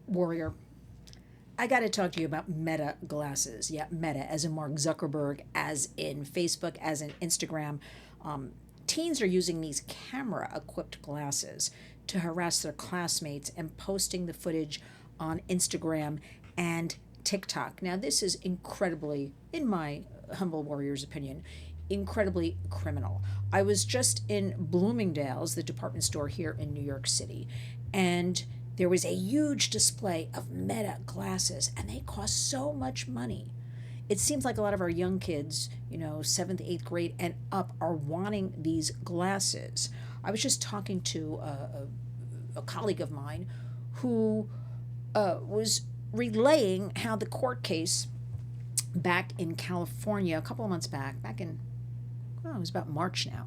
Warrior, I got to talk to you about Meta glasses. Yeah, Meta, as in Mark Zuckerberg, as in Facebook, as in Instagram. Um, Teens are using these camera equipped glasses to harass their classmates and posting the footage on Instagram and TikTok. Now, this is incredibly, in my humble warrior's opinion, incredibly criminal. I was just in Bloomingdale's, the department store here in New York City, and there was a huge display of Meta glasses, and they cost so much money. It seems like a lot of our young kids, seventh, eighth grade and up, are wanting these glasses. I was just talking to a colleague of mine who was relaying how the court case back in California a couple of months back in, well, it was about March now,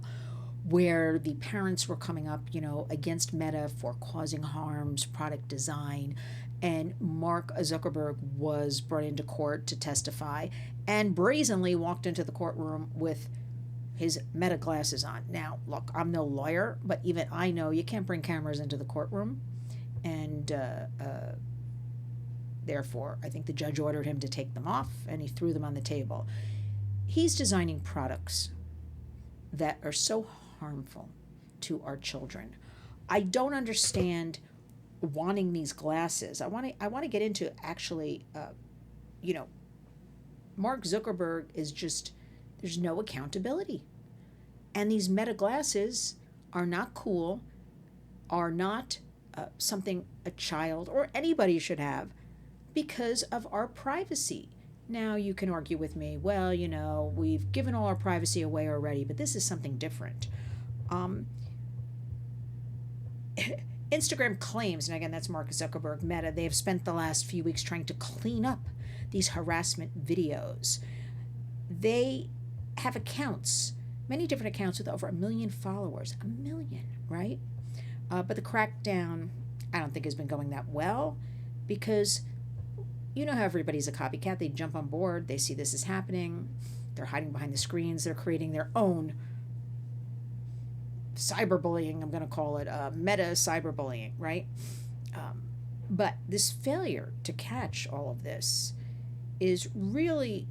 where the parents were coming up, against Meta for causing harms, product design, and Mark Zuckerberg was brought into court to testify and brazenly walked into the courtroom with his Meta glasses on. Now, look, I'm no lawyer, but even I know you can't bring cameras into the courtroom, and therefore, I think the judge ordered him to take them off, and he threw them on the table. He's designing products that are so harmful to our children. I don't understand wanting these glasses. I want to get into actually, you know, Mark Zuckerberg is just, there's no accountability. And these Meta glasses are not cool, are not something a child or anybody should have because of our privacy. Now, you can argue with me, well, we've given all our privacy away already, but this is something different. Um, Instagram claims, and again, that's Mark Zuckerberg, Meta, they have spent the last few weeks trying to clean up these harassment videos. They have accounts, many different accounts with over 1 million followers. 1 million, right? But the crackdown, I don't think has been going that well because you know how everybody's a copycat. They jump on board, they see this is happening, they're hiding behind the screens, they're creating their own cyberbullying, I'm going to call it meta cyberbullying, right? But this failure to catch all of this is really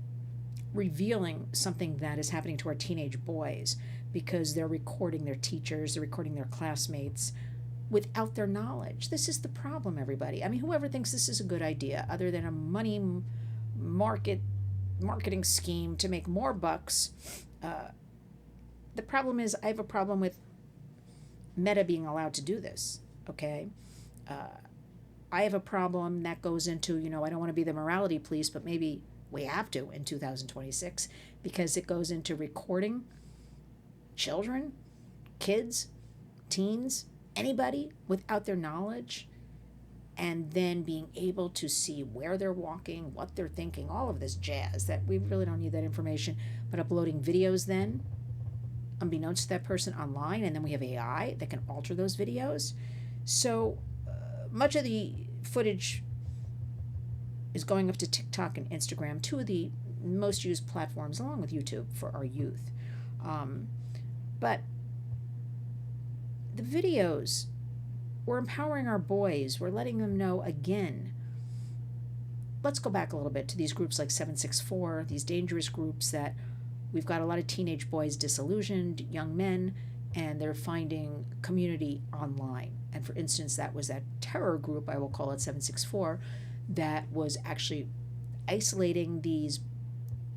revealing something that is happening to our teenage boys because they're recording their teachers, they're recording their classmates without their knowledge. This is the problem, everybody. I mean, whoever thinks this is a good idea, other than a money marketing scheme to make more bucks, the problem is I have a problem with Meta being allowed to do this, okay? I have a problem that goes into, I don't want to be the morality police, but maybe we have to in 2026 because it goes into recording children, kids, teens, anybody without their knowledge, and then being able to see where they're walking, what they're thinking, all of this jazz that we really don't need that information, but uploading videos then unbeknownst to that person online, and then we have AI that can alter those videos. So much of the footage is going up to TikTok and Instagram, two of the most used platforms, along with YouTube, for our youth. But the videos, we're empowering our boys. We're letting them know again. Let's go back a little bit to these groups like 764, these dangerous groups that we've got a lot of teenage boys disillusioned, young men, and they're finding community online. And for instance, that was that terror group, I will call it 764, that was actually isolating these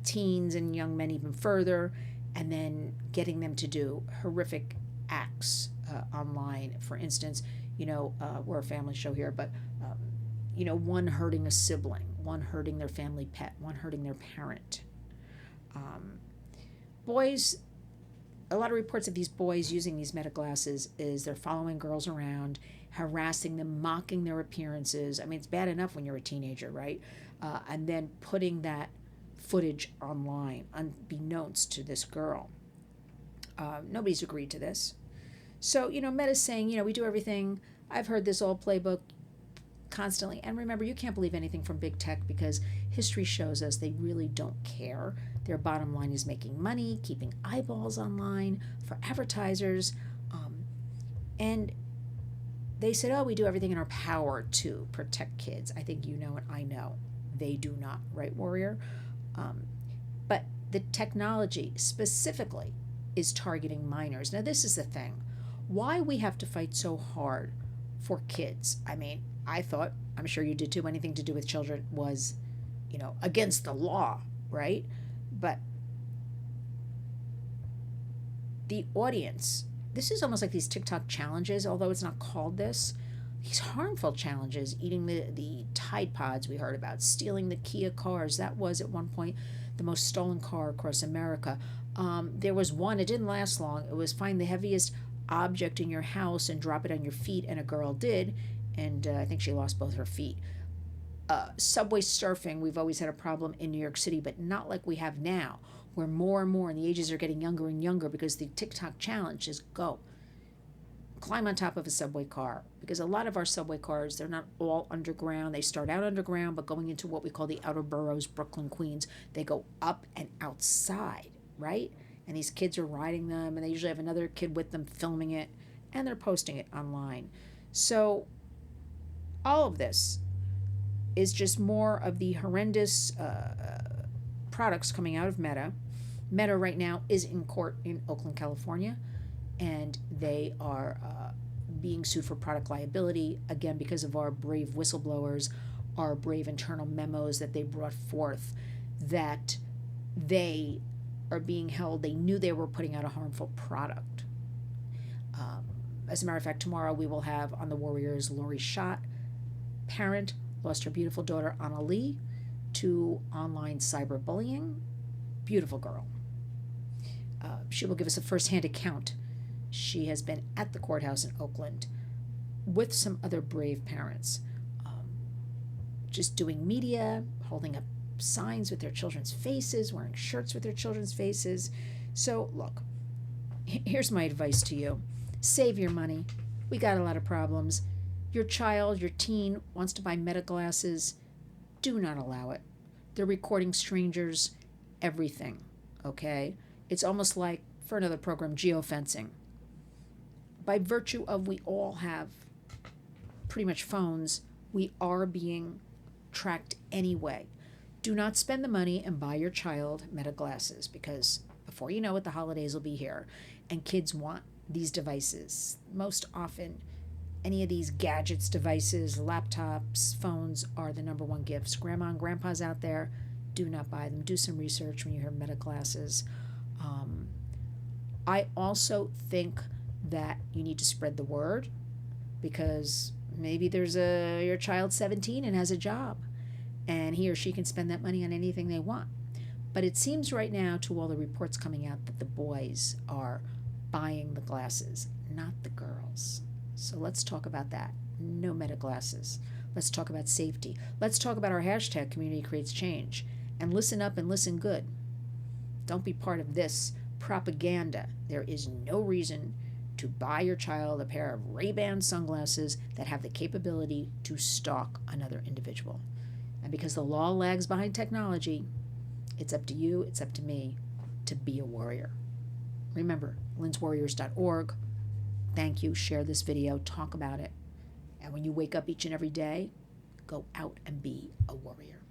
teens and young men even further and then getting them to do horrific acts online. For instance, we're a family show here, but one hurting a sibling, one hurting their family pet, one hurting their parent. Boys, a lot of reports of these boys using these Meta glasses is they're following girls around, harassing them, mocking their appearances. I mean, it's bad enough when you're a teenager, right? And then putting that footage online, unbeknownst to this girl. Nobody's agreed to this. So, Meta's saying, we do everything. I've heard this old playbook constantly. And remember, you can't believe anything from big tech because history shows us they really don't care. Their bottom line is making money, keeping eyeballs online for advertisers. And they said, oh, we do everything in our power to protect kids. I think you know and I know they do not, right, Warrior? But the technology specifically is targeting minors. Now, this is the thing. Why we have to fight so hard for kids. I mean, I thought, I'm sure you did too, anything to do with children was, against the law, right? But the audience, this is almost like these TikTok challenges, although it's not called this. These harmful challenges, eating the Tide Pods we heard about, stealing the Kia cars. That was at one point the most stolen car across America. There was one, it didn't last long. It was find the heaviest object in your house and drop it on your feet, and a girl did, and I think she lost both her feet. Subway surfing, we've always had a problem in New York City, but not like we have now, where more and more, and the ages are getting younger and younger because the TikTok challenge is go. Climb on top of a subway car, because a lot of our subway cars, they're not all underground. They start out underground, but going into what we call the outer boroughs, Brooklyn, Queens, they go up and outside, right? And these kids are riding them, and they usually have another kid with them filming it, and they're posting it online. So all of this is just more of the horrendous products coming out of Meta. Meta right now is in court in Oakland, California, and they are being sued for product liability, again, because of our brave whistleblowers, our brave internal memos that they brought forth, that they are being held. They knew they were putting out a harmful product. As a matter of fact, tomorrow we will have on the Warriors Lori Schott, parent, lost her beautiful daughter Anna Lee to online cyberbullying. Beautiful girl. She will give us a first-hand account. She has been at the courthouse in Oakland with some other brave parents, just doing media, holding up signs with their children's faces, wearing shirts with their children's faces. So look, here's my advice to you. Save your money. We got a lot of problems. Your child, your teen wants to buy Meta glasses. Do not allow it. They're recording strangers, everything, okay? It's almost like, for another program, geofencing. By virtue of we all have pretty much phones, we are being tracked anyway. Do not spend the money and buy your child Meta glasses, because before you know it, the holidays will be here, and kids want these devices. Most often, any of these gadgets, devices, laptops, phones are the number one gifts. Grandma and grandpa's out there, do not buy them. Do some research when you hear Meta glasses. I also think that you need to spread the word, because maybe there's your child's 17 and has a job, and he or she can spend that money on anything they want. But it seems right now, to all the reports coming out, that the boys are buying the glasses, not the girls. So let's talk about that. No Meta glasses. Let's talk about safety. Let's talk about our hashtag Community Creates Change. And listen up and listen good. Don't be part of this propaganda. There is no reason to buy your child a pair of Ray-Ban sunglasses that have the capability to stalk another individual. And because the law lags behind technology, it's up to you, it's up to me to be a warrior. Remember, lynswarriors.org. Thank you. Share this video. Talk about it. And when you wake up each and every day, go out and be a warrior.